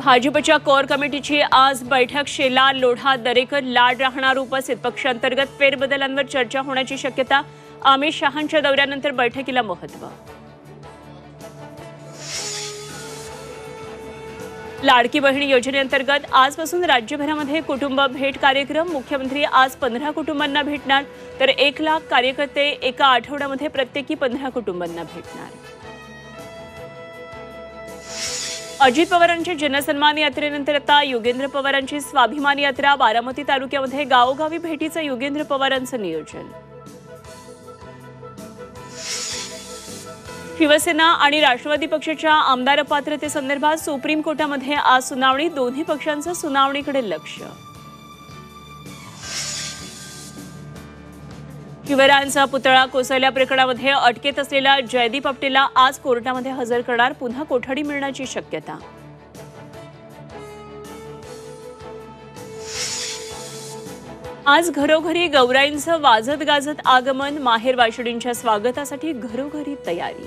भाजपच्या कोर कमिटीची आज बैठक शेला लोढा दरेकर लाड राहणार उपस्थित पक्षांतर्गत फेरबदलांवर चर्चा होण्याची शक्यता अमित शहांच्या दौऱ्यानंतर बैठकीला महत्त्व लाडकी बहीण योजनेअंतर्गत आजपासून राज्यभरामध्ये कुटुंब भेट कार्यक्रम मुख्यमंत्री आज 15 कुटुंबांना भेटणार तर 1 लाख कार्यकर्ते एका आठवड्यामध्ये प्रत्येकी 15 कुटुंबांना भेटणार। अजित पवारांच्या जनसन्मान यात्रेनंतर आता योगेंद्र पवारांची स्वाभिमान यात्रा बारामती तालुक्यामध्ये गावोगावी भेटीचं योगेंद्र पवारांचं नियोजन। शिवसेना आणि राष्ट्रवादी पक्षाच्या आमदार पात्रतेसंदर्भात सुप्रीम कोर्टामध्ये आज सुनावणी दोन्ही पक्षांचं सुनावणीकडे लक्ष। शिवरायांचा पुतळा कोसळल्या प्रकरणामध्ये अटकेत असलेला जयदीप आपटेला आज कोर्टामध्ये हजर करणार पुन्हा कोठडी मिळण्याची शक्यता। आज घरोघरी गौराईंचं वाजत गाजत आगमन माहेर वाशिडींच्या स्वागतासाठी घरोघरी तयारी।